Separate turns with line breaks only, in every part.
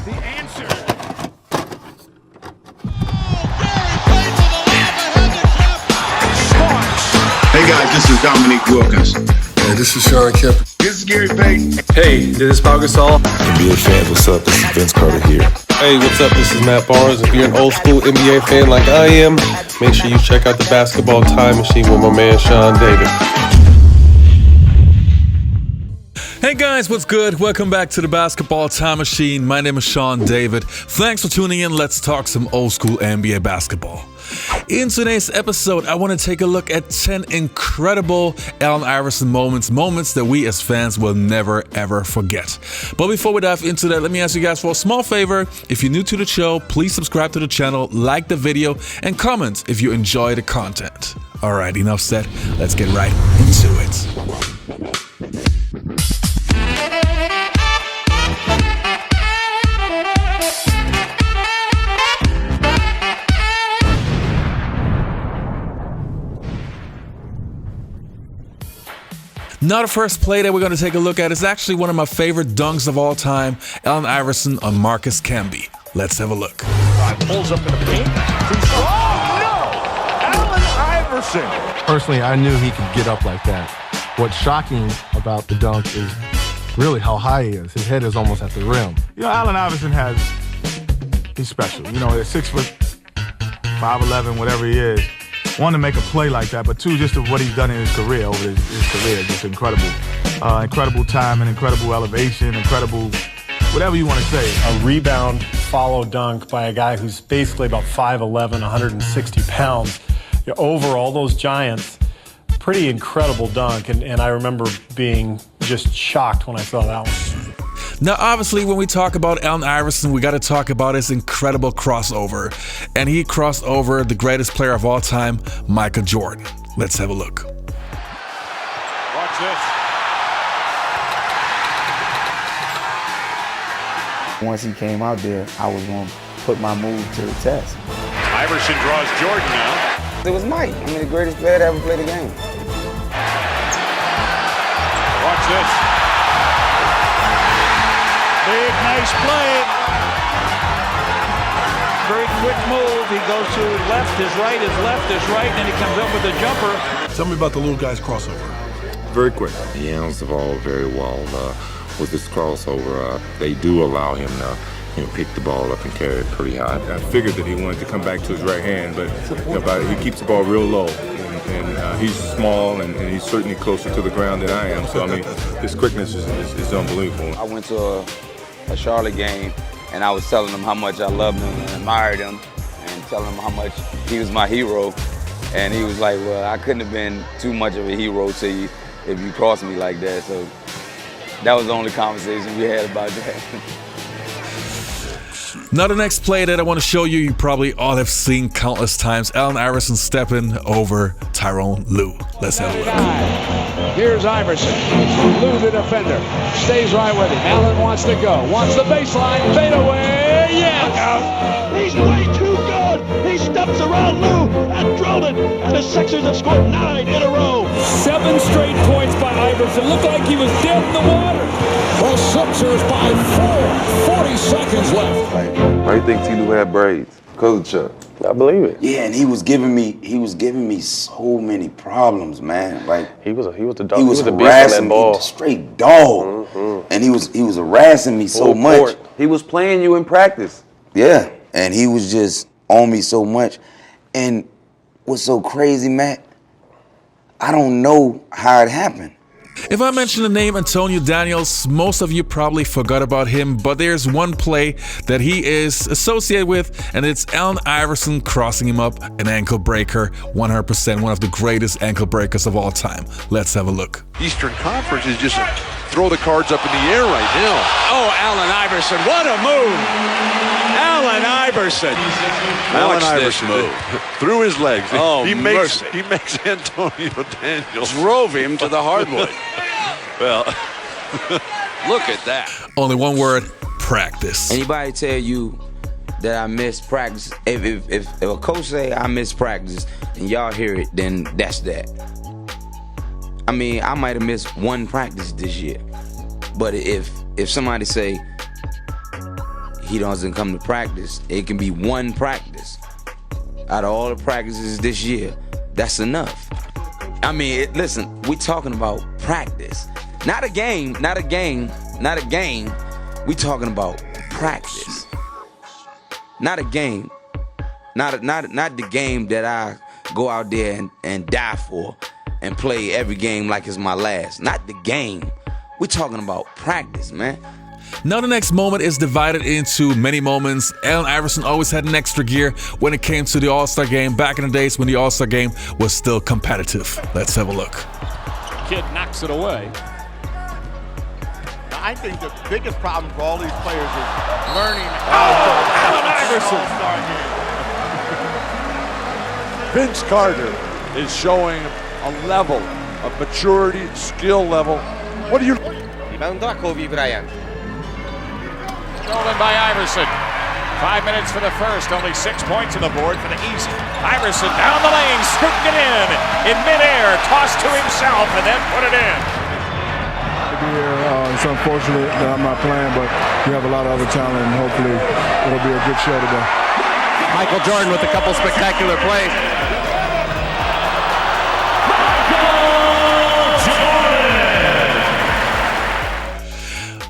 The answer.
Hey guys, this is Dominique Wilkins.
Hey, this is Sean Kemp.
This is Gary Payton.
Hey, this is Pau Gasol.
NBA fans, what's up? This is Vince Carter here.
Hey, what's up? This is Matt Barnes. If you're an old school NBA fan like I am, make sure you check out the Basketball Time Machine with my man Sean David.
Hey guys, what's good? Welcome back to the Basketball Time Machine. My name is Sean David. Thanks for tuning in. Let's talk some old school NBA basketball. In today's episode, I want to take a look at 10 incredible Allen Iverson moments that we as fans will never ever forget. But before we dive into that, let me ask you guys for a small favor. If you're new to the show, please subscribe to the channel, like the video, and comment if you enjoy the content. Alright, enough said. Let's get right into it. Now the first play that we're going to take a look at is actually one of my favorite dunks of all time, Allen Iverson on Marcus Camby. Let's have a look.
Pulls up in the paint. Oh, no! Allen Iverson.
Personally, I knew he could get up like that. What's shocking about the dunk is really how high he is. His head is almost at the rim.
You know, Allen Iverson he's special. You know, at 6 foot, 5'11", whatever he is. One, to make a play like that, but two, just of what he's done in his career, over his career, just incredible. Incredible time and incredible elevation, incredible, whatever you want to say.
A rebound follow dunk by a guy who's basically about 5'11", 160 pounds. Over all those giants, pretty incredible dunk, and I remember being just shocked when I saw that one.
Now, obviously, when we talk about Allen Iverson, we got to talk about his incredible crossover. And he crossed over the greatest player of all time, Michael Jordan. Let's have a look.
Watch this.
Once he came out there, I was going to put my move to the test.
Iverson draws Jordan now.
It was Mike. I mean, the greatest player to ever play the game.
Watch this. Big, nice play. Very quick move. He goes to left is right, and he comes up with a jumper.
Tell me about the little guy's crossover.
Very quick. He handles the ball very well with this crossover. They do allow him to pick the ball up and carry it pretty high. I figured that he wanted to come back to his right hand, but he keeps the ball real low. And he's small, and he's certainly closer to the ground than I am. So, I mean, his quickness is unbelievable.
I went to a Charlotte game, and I was telling him how much I loved him and admired him, and telling him how much he was my hero. And he was like, well, I couldn't have been too much of a hero to you if you crossed me like that. So that was the only conversation we had about that.
Now the next play that I want to show you, you probably all have seen countless times. Allen Iverson stepping over Tyronn Lue. Let's have a look.
Here's Iverson. Lue, the defender, stays right with him. Allen wants to go. Wants the baseline. Fade away. Yes.
He's way too good. He steps around Lue and drilled it. And the Sixers have scored 9 in a row.
7 straight points by Iverson. Looked like he was dead in the water. The Sixers by 4. 40 seconds left.
Why do you think T. Lue had braids? Because of Chuck.
I believe it.
Yeah, and he was giving me so many problems, man. Like
He was the dog.
he was
a beast on that
harassing
ball.
me, straight dog. And he was harassing me so much.
He was playing you in practice.
Yeah, and he was just on me so much. And what's so crazy, Matt, I don't know how it happened.
If I mention the name Antonio Daniels, most of you probably forgot about him, but there's one play that he is associated with, and it's Allen Iverson crossing him up, an ankle breaker, 100%, one of the greatest ankle breakers of all time. Let's have a look.
Eastern Conference is just throw the cards up in the air right now.
Oh, Allen Iverson, what a move! Allen Iverson.
Allen Iverson through his legs.
Oh,
he
mercy.
makes Antonio Daniels
Drove him to the hardwood.
well.
Look at that.
Only one word, practice.
Anybody tell you that I miss practice, if a coach say I miss practice and y'all hear it, then that's that. I mean, I might have missed one practice this year, but if somebody say he doesn't come to practice, it can be one practice. Out of all the practices this year, that's enough. I mean, listen, we're talking about practice. Not a game. We talking about practice. Not a game. Not the game that I go out there and die for and play every game like it's my last. Not the game. We're talking about practice, man.
Now the next moment is divided into many moments. Allen Iverson always had an extra gear when it came to the All-Star game back in the days when the All-Star game was still competitive. Let's have a look.
Kid knocks it away.
I think the biggest problem for all these players is learning
Allen Iverson.
Vince Carter is showing a level of maturity, skill level. What do you...
Rebound Kobe Bryant.
Stolen by Iverson. 5 minutes for the first. Only 6 points on the board for the East. Iverson down the lane, scooped it in midair, tossed to himself, and then put it in.
It's unfortunate that I'm not playing, but we have a lot of other talent, and hopefully it'll be a good show today.
Michael Jordan with a couple spectacular plays.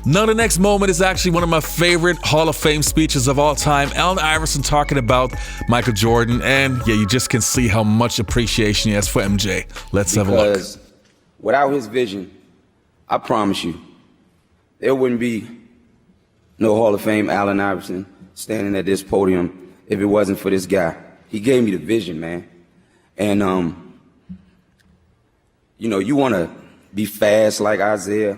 Now the next moment is actually one of my favorite Hall of Fame speeches of all time. Allen Iverson talking about Michael Jordan, and yeah, you just can see how much appreciation he has for MJ. Let's have a look.
Because without his vision, I promise you, there wouldn't be no Hall of Fame Allen Iverson standing at this podium if it wasn't for this guy. He gave me the vision, man. And, you want to be fast like Isaiah,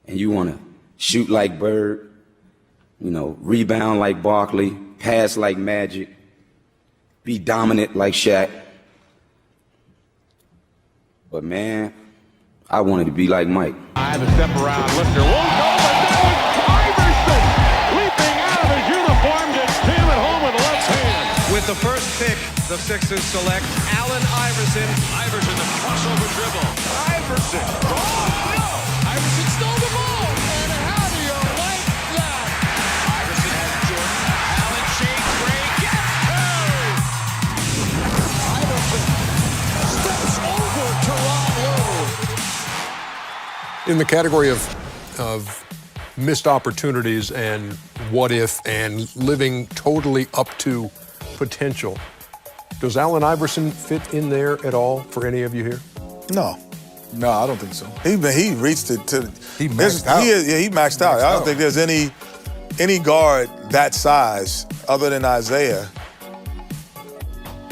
and you want to shoot like Bird, rebound like Barkley, pass like Magic, be dominant like Shaq. But, man, I wanted to be like Mike.
The step around lifter won't go, but now Iverson leaping out of his uniform to jam it home with the left hand.
With the first pick, the Sixers select Allen Iverson.
Iverson, the crossover dribble. Iverson. Oh, no! Iverson stole the ball. And how do you like that?
Iverson has Jordan. Allen shakes, break, gets two!
Iverson steps over Toronto.
In the category of missed opportunities and what if and living totally up to potential, does Allen Iverson fit in there at all for any of you here?
No, I don't think so. He reached it to.
He maxed out.
He maxed out. I don't think there's any guard that size other than Isaiah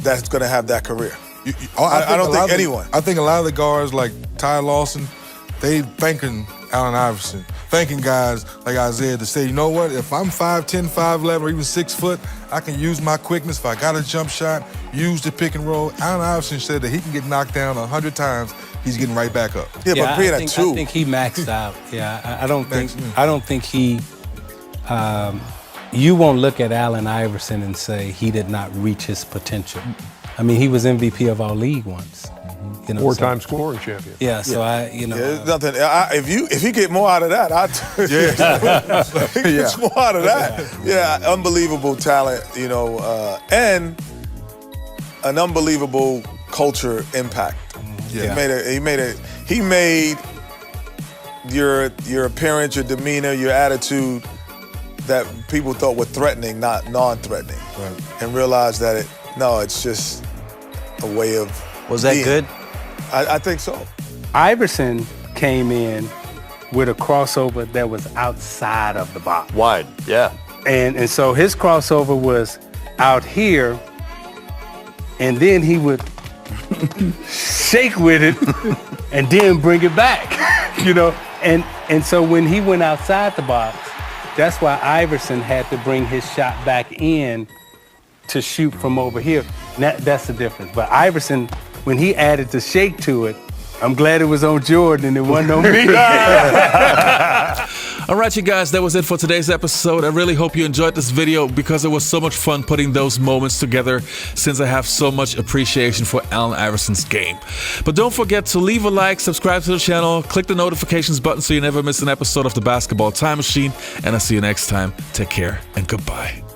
that's going to have that career. I don't think anyone.
I think a lot of the guards like Ty Lawson, they thanking Allen Iverson, thanking guys like Isaiah to say, you know what, if I'm 5'10", 5'11", or even 6 foot, I can use my quickness. If I got a jump shot, use the pick and roll. Allen Iverson said that he can get knocked down 100 times, he's getting right back up.
Yeah, but being at 2.
I think he maxed out. Yeah, I don't think he. You won't look at Allen Iverson and say he did not reach his potential. I mean, he was MVP of our league once.
Four-time scoring champion.
Yeah, so
there's nothing. If he get more out of that, if he gets more out of that, unbelievable talent, and an unbelievable culture impact.
Yeah.
He made your appearance, your demeanor, your attitude that people thought were threatening, not non-threatening, right. And realized that it's just a way of.
Was that good?
I think so.
Iverson came in with a crossover that was outside of the box.
Wide, yeah.
And so his crossover was out here, and then he would shake with it and then bring it back, And so when he went outside the box, that's why Iverson had to bring his shot back in to shoot from over here. That's the difference. But Iverson, when he added the shake to it, I'm glad it was on Jordan and it wasn't on me.
Alright, you guys, that was it for today's episode. I really hope you enjoyed this video because it was so much fun putting those moments together since I have so much appreciation for Allen Iverson's game. But don't forget to leave a like, subscribe to the channel, click the notifications button so you never miss an episode of the Basketball Time Machine, and I'll see you next time. Take care and goodbye.